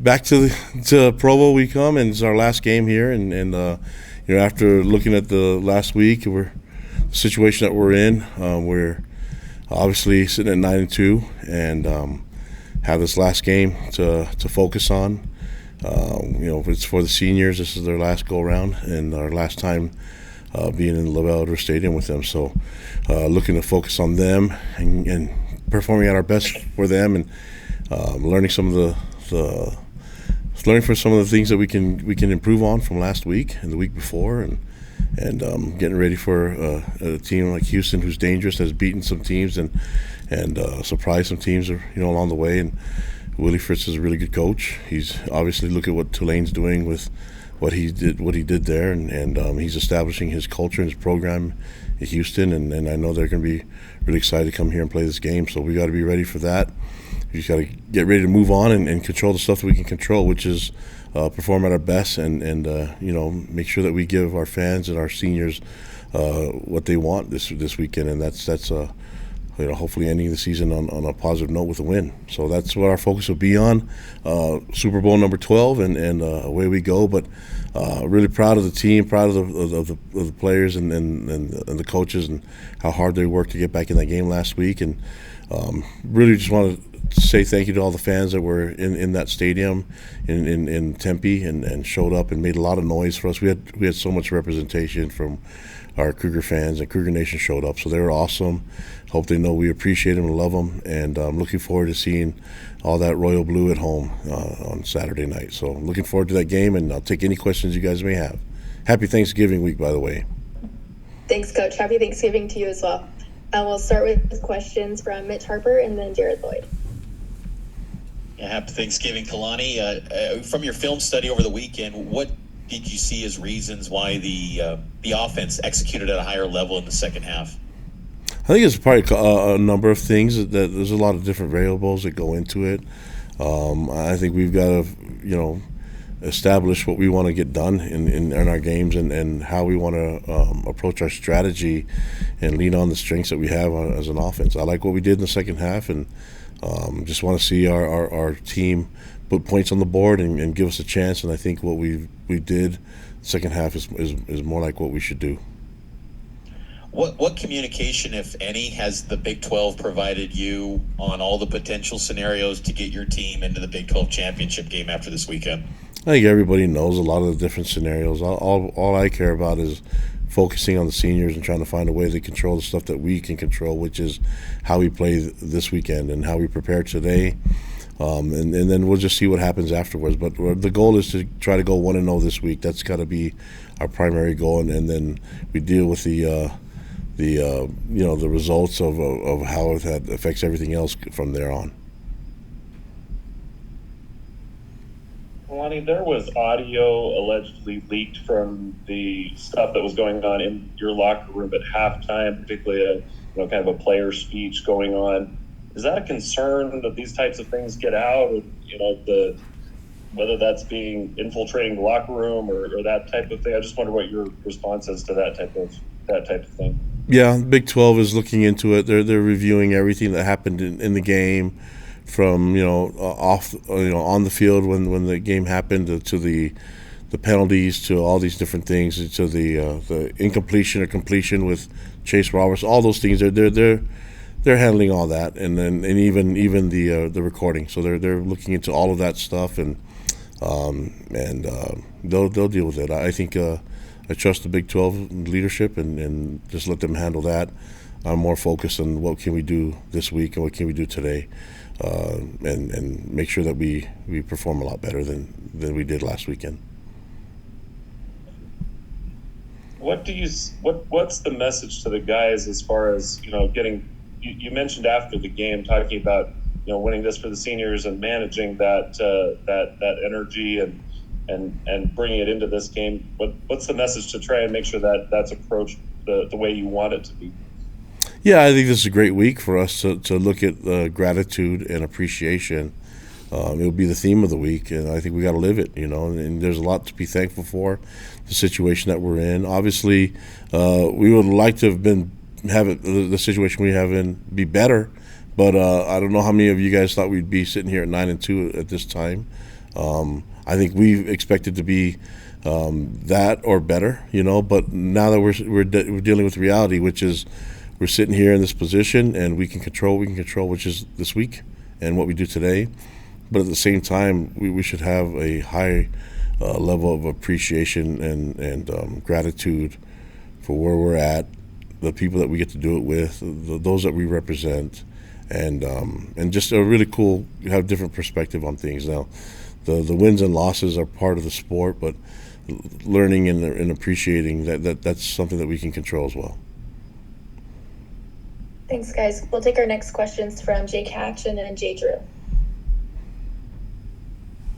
back to Provo we come, and it's our last game here. And after looking at the last week, the situation that we're in. We're obviously sitting at 9-2, and have this last game to focus on. It's for the seniors. This is their last go around and our last time being in LaBelle Edwards Stadium with them. So, looking to focus on them and performing at our best for them, and learning some of the some of the things that we can improve on from last week and the week before, and getting ready for a team like Houston, who's dangerous, has beaten some teams and surprised some teams along the way. And Willie Fritz is a really good coach. He's obviously look at what Tulane's doing with what he did there, and he's establishing his culture and his program in Houston, and I know they're going to be really excited to come here and play this game. So we got to be ready for that. We just got to get ready to move on and control the stuff that we can control, which is perform at our best and make sure that we give our fans and our seniors what they want this weekend, and that's hopefully ending the season on a positive note with a win. So that's what our focus will be on. Super Bowl number 12, and away we go. But really proud of the team, proud of the players and the coaches, and how hard they worked to get back in that game last week. And really just want to say thank you to all the fans that were in that stadium in Tempe and showed up and made a lot of noise for us. We had so much representation from our Cougar fans, and Cougar Nation showed up, so they were awesome. Hope they know we appreciate them and love them, and I'm looking forward to seeing all that royal blue at home on Saturday night. So I'm looking forward to that game, and I'll take any questions you guys may have. Happy Thanksgiving week, by the way. Thanks, Coach. Happy Thanksgiving to you as well. We'll start with questions from Mitch Harper and then Jared Lloyd. Yeah, happy Thanksgiving, Kalani. From your film study over the weekend, what did you see as reasons why the offense executed at a higher level in the second half? I think it's probably a number of things. That there's a lot of different variables that go into it. I think we've got to, establish what we want to get done in our games, and how we want to approach our strategy and lean on the strengths that we have as an offense. I like what we did in the second half, and just want to see our team put points on the board and give us a chance. And I think what we did second half is more like what we should do. What communication, if any, has the Big 12 provided you on all the potential scenarios to get your team into the Big 12 championship game after this weekend? I think everybody knows a lot of the different scenarios. All I care about is focusing on the seniors and trying to find a way to control the stuff that we can control, which is how we play this weekend and how we prepare today. And then we'll just see what happens afterwards. But the goal is to try to go 1-0 this week. That's got to be our primary goal, and then we deal with the results of how it affects everything else from there on. Kalani, there was audio allegedly leaked from the stuff that was going on in your locker room at halftime, particularly kind of a player speech going on. Is that a concern that these types of things get out, or whether that's being infiltrating the locker room or that type of thing? I just wonder what your response is to that type of thing. Yeah, Big 12 is looking into it. They're reviewing everything that happened in the game, from on the field when the game happened to the penalties, to all these different things, to the incompletion or completion with Chase Roberts. All those things they're handling all that, and even the recording. So they're looking into all of that stuff, and they'll deal with it. I think I trust the Big 12 leadership and just let them handle that. I'm more focused on what can we do this week and what can we do today, and make sure that we perform a lot better than we did last weekend. What's the message to the guys as far as getting? You mentioned after the game talking about winning this for the seniors and managing that energy and bringing it into this game. What's the message to try and make sure that that's approached the way you want it to be? Yeah, I think this is a great week for us to look at gratitude and appreciation. It'll be the theme of the week, and I think we got to live it, and there's a lot to be thankful for, the situation that we're in. Obviously, we would like to have the situation we have in be better, But I don't know how many of you guys thought we'd be sitting here at 9-2 at this time. I think we expected to be that or better, But now that we're dealing with reality, which is we're sitting here in this position and we can control, which is this week and what we do today. But at the same time, we should have a high level of appreciation and gratitude for where we're at, the people that we get to do it with, those that we represent, and just a really cool, have different perspective on things. Now, the wins and losses are part of the sport, but learning and appreciating that's something that we can control as well. Thanks, guys. We'll take our next questions from Jake Hatch and then Jay Drew.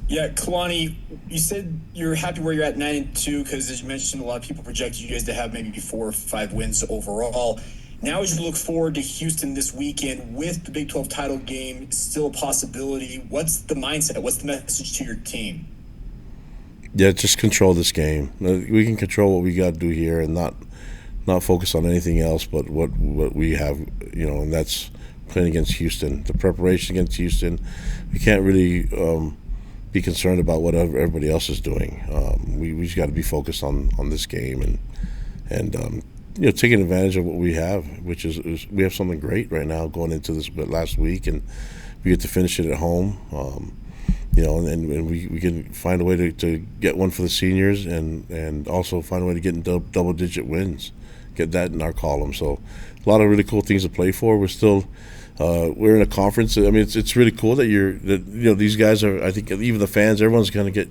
Yeah, Kalani, you said you're happy where you're at 9-2 because, as you mentioned, a lot of people projected you guys to have maybe 4 or 5 wins overall. Now, as you look forward to Houston this weekend with the Big 12 title game still a possibility, what's the mindset? What's the message to your team? Yeah, just control this game. We can control what we got to do here and not focus on anything else but what we have, and that's playing against Houston. The preparation against Houston, we can't really be concerned about what everybody else is doing. We just got to be focused on this game and taking advantage of what we have, which is we have something great right now going into this last week, and we get to finish it at home. And we can find a way to get one for the seniors and also find a way to get in double-digit wins, get that in our column. So a lot of really cool things to play for. We're still we're in a conference. I mean, it's really cool that these guys are. I think even the fans, everyone's going to get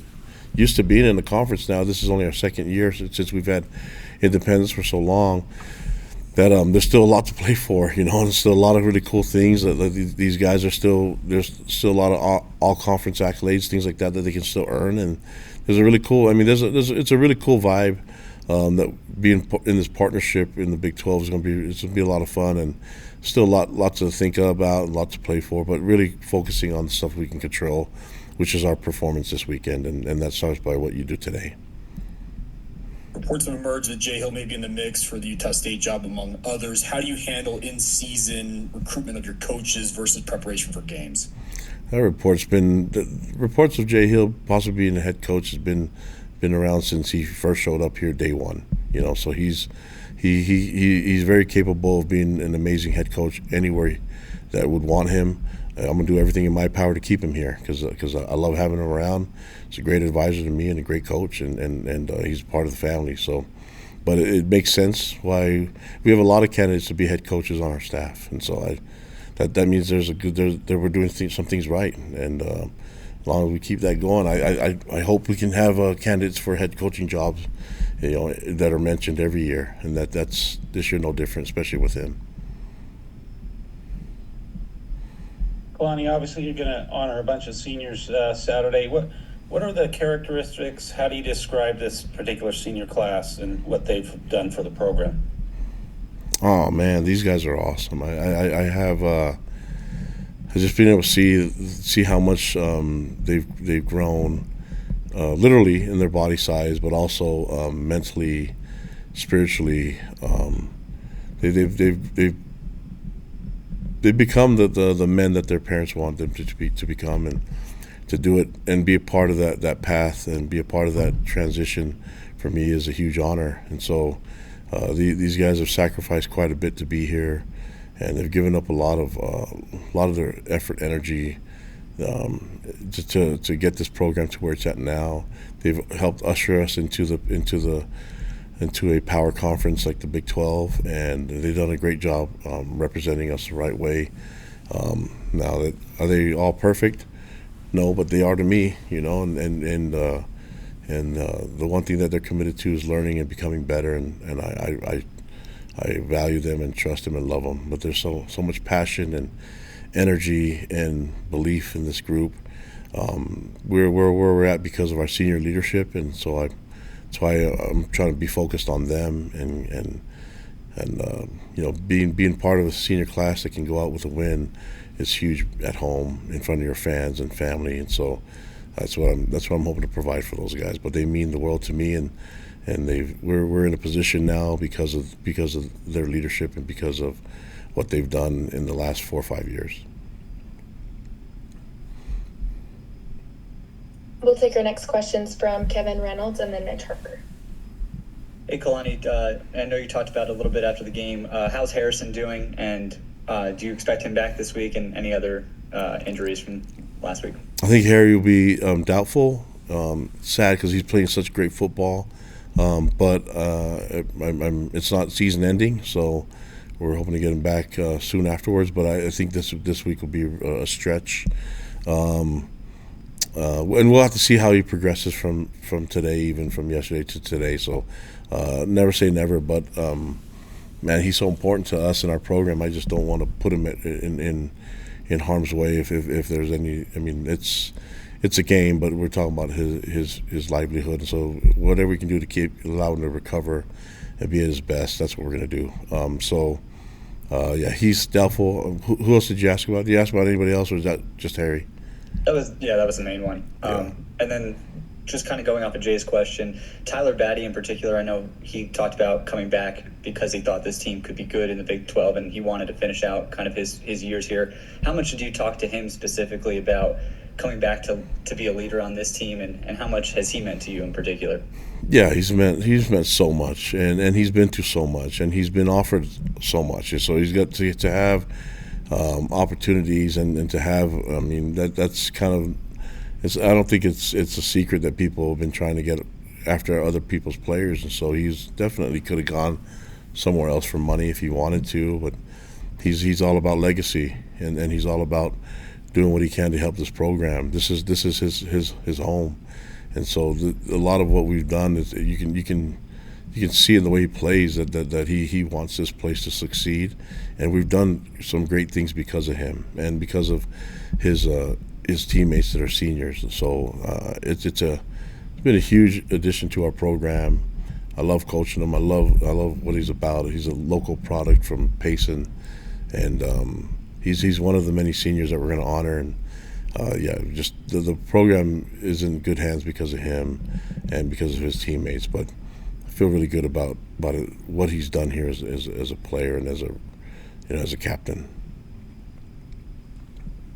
used to being in the conference now. This is only our second year since we've had independence for so long. That there's still a lot to play for, and there's still a lot of really cool things that these guys are still. There's still a lot of all conference accolades, things like that they can still earn, and there's a really cool. I mean, it's a really cool vibe that being in this partnership in the Big 12 is going to be a lot of fun, and still lots to think about, and lots to play for, but really focusing on the stuff we can control, which is our performance this weekend, and that starts by what you do today. Reports have emerged that Jay Hill may be in the mix for the Utah State job, among others. How do you handle in-season recruitment of your coaches versus preparation for games? The reports of Jay Hill possibly being a head coach has been around since he first showed up here day one. So he's very capable of being an amazing head coach anywhere that would want him. I'm gonna do everything in my power to keep him here because I love having him around. He's a great advisor to me and a great coach, and he's part of the family. So, but it makes sense why we have a lot of candidates to be head coaches on our staff, and so that means we're doing some things right, and as long as we keep that going, I hope we can have candidates for head coaching jobs, that are mentioned every year, and that's this year no different, especially with him. Kalani, obviously you're going to honor a bunch of seniors Saturday. What are the characteristics? How do you describe this particular senior class and what they've done for the program? Oh man, these guys are awesome. I have I've just been able to see how much they've grown, literally in their body size, but also mentally, spiritually. They've become the men that their parents want them to become, and to do it and be a part of that path and be a part of that transition for me is a huge honor. And so these guys have sacrificed quite a bit to be here, and they've given up a lot of their effort, energy to get this program to where it's at now. They've helped usher us into a power conference like the Big 12, and they've done a great job representing us the right way. Now, are they all perfect? No, but they are to me, and the one thing that they're committed to is learning and becoming better, and I value them and trust them and love them. But there's so much passion and energy and belief in this group. We're where we're at because of our senior leadership, and so that's why I'm trying to be focused on them and being part of a senior class that can go out with a win is huge at home in front of your fans and family, and so that's what I'm hoping to provide for those guys. But they mean the world to me, and we're in a position now because of their leadership and because of what they've done in the last 4 or 5 years. We'll take our next questions from Kevin Reynolds and then Mitch Harper. Hey, Kalani, I know you talked about it a little bit after the game. How's Harrison doing, and do you expect him back this week, and any other injuries from last week? I think Harry will be doubtful. Sad because he's playing such great football, but it's not season ending, so we're hoping to get him back soon afterwards. But I think this week will be a stretch. And we'll have to see how he progresses from today, even from yesterday to today. So never say never, but man, he's so important to us in our program. I just don't want to put him in harm's way if there's any. I mean, it's a game, but we're talking about his livelihood. So whatever we can do to allow him to recover and be at his best, that's what we're going to do. Yeah, he's doubtful. Who else did you ask about? Did you ask about anybody else, or is that just Harry? That was the main one. And then just kind of going off of Jay's question, Tyler Batty in particular, I know he talked about coming back because he thought this team could be good in the Big 12 and he wanted to finish out kind of his years here. How much did you talk to him specifically about coming back to be a leader on this team, and how much has he meant to you in particular? Yeah, he's meant so much, and he's been through so much, and he's been offered so much, and so he's got to have opportunities and to have. I mean, that's kind of. I don't think it's a secret that people have been trying to get after other people's players, and so he's definitely could have gone somewhere else for money if he wanted to, but he's all about legacy, and he's all about doing what he can to help this program. This is his home, and so a lot of what we've done is you can see in the way he plays that he wants this place to succeed, and we've done some great things because of him and because of his teammates that are seniors. And so it's been a huge addition to our program. I love coaching him. I love what he's about. He's a local product from Payson, and he's one of the many seniors that we're going to honor. And just the program is in good hands because of him and because of his teammates. But I feel really good about what he's done here as a player and as a captain.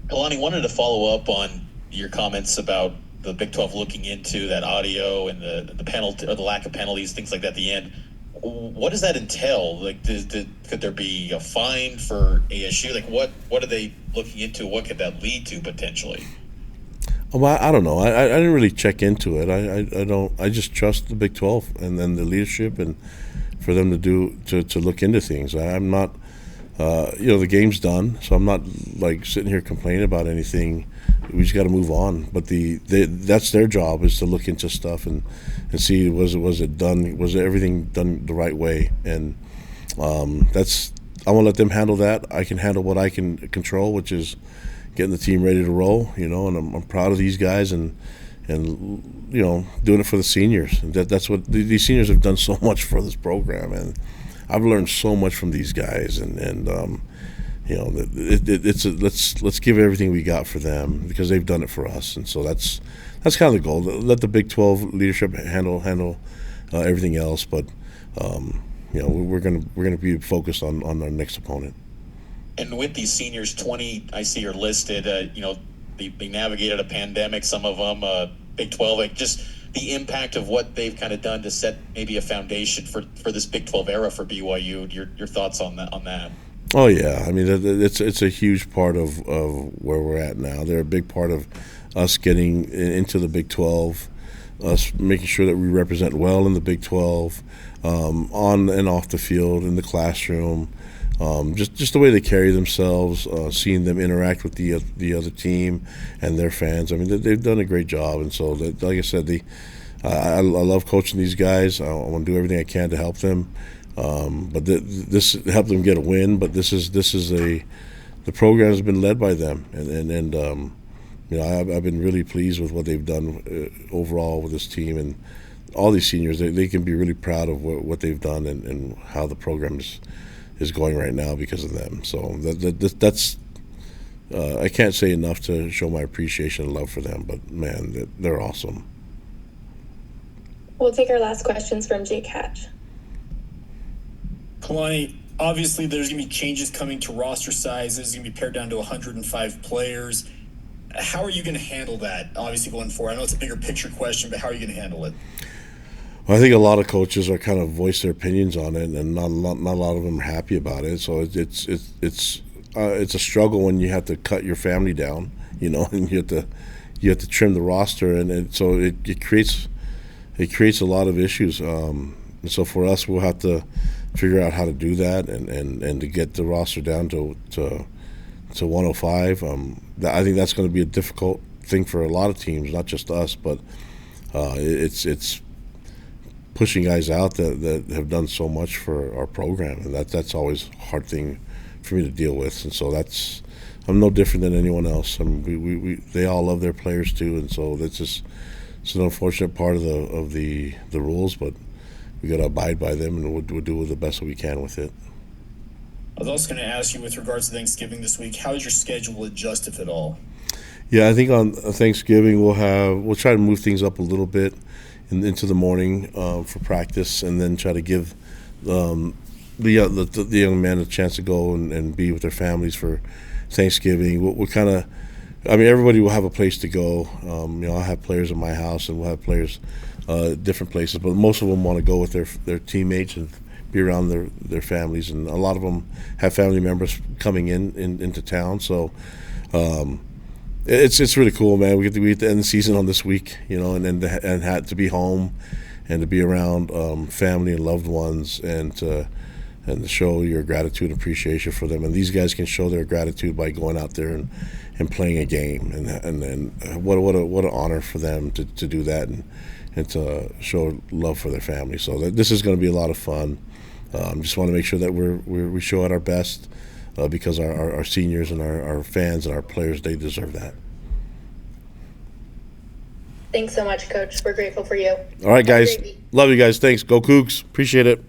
Kalani, wanted to follow up on your comments about the Big 12 looking into that audio and the penalty or the lack of penalties, things like that at the end. What does that entail? Like, could there be a fine for ASU? Like, what are they looking into? What could that lead to potentially? Well, I don't know. I didn't really check into it. I don't. I just trust the Big 12 and then the leadership and for them to look into things. I'm not. The game's done, so I'm not like sitting here complaining about anything. We just got to move on. But that's their job, is to look into stuff and see was it done, was everything done the right way, and I want to let them handle that. I can handle what I can control, which is getting the team ready to roll. And I'm proud of these guys and doing it for the seniors. And that's what these seniors have done so much for this program, and I've learned so much from these guys, and let's give everything we got for them because they've done it for us, and so that's kind of the goal. Let the Big 12 leadership handle everything else, but we're gonna be focused on our next opponent. And with these seniors, 20 I see are listed. They navigated a pandemic. Some of them, Big 12, like just the impact of what they've kind of done to set maybe a foundation for this Big 12 era for BYU. Your thoughts on that? Oh yeah, I mean it's a huge part of where we're at now. They're a big part of us getting into the Big 12, us making sure that we represent well in the Big 12, on and off the field, in the classroom. Just the way they carry themselves, seeing them interact with the other team and their fans. I mean, they've done a great job, and so like I said, I love coaching these guys. I want to do everything I can to help them, but this helped them get a win. But the program has been led by them, and I've been really pleased with what they've done overall with this team and all these seniors. They can be really proud of what they've done and how the program is going right now because of them. So that's I can't say enough to show my appreciation and love for them, but man, they're awesome. We'll take our last questions from Jake Hatch. Kalani, obviously there's going to be changes coming to roster sizes. It's going to be pared down to 105 players. How are you going to handle that, obviously, going forward? I know it's a bigger picture question, but how are you going to handle it? Well, I think a lot of coaches are kind of voice their opinions on it, and not a lot of them are happy about it. So it's a struggle when you have to cut your family down, and you have to trim the roster, and so it creates a lot of issues. And so for us, we'll have to figure out how to do that and to get the roster down to 105. I think that's going to be a difficult thing for a lot of teams, not just us, but it's pushing guys out that have done so much for our program, and that's always a hard thing for me to deal with. And so I'm no different than anyone else. They all love their players too, and so it's an unfortunate part of the rules, but we got to abide by them, and we'll do the best that we can with it. I was also going to ask you, with regards to Thanksgiving this week, how is your schedule adjust, if at all? Yeah, I think on Thanksgiving we'll try to move things up a little bit into the morning for practice, and then try to give the young men a chance to go and be with their families for Thanksgiving. We'll kind of, everybody will have a place to go. I'll have players in my house, and we'll have players different places, but most of them want to go with their teammates and be around their families, and a lot of them have family members coming into town. So it's really cool, man. We get to end the season on this week, and had to be home and to be around family and loved ones, and to show your gratitude and appreciation for them. And these guys can show their gratitude by going out there and playing a game, and what an honor for them to do that and to show love for their family. So this is going to be a lot of fun. Just want to make sure that we show at our best, because our seniors and our fans and our players, they deserve that. Thanks so much, Coach. We're grateful for you. All right, guys. Love you guys. Thanks. Go Cougs. Appreciate it.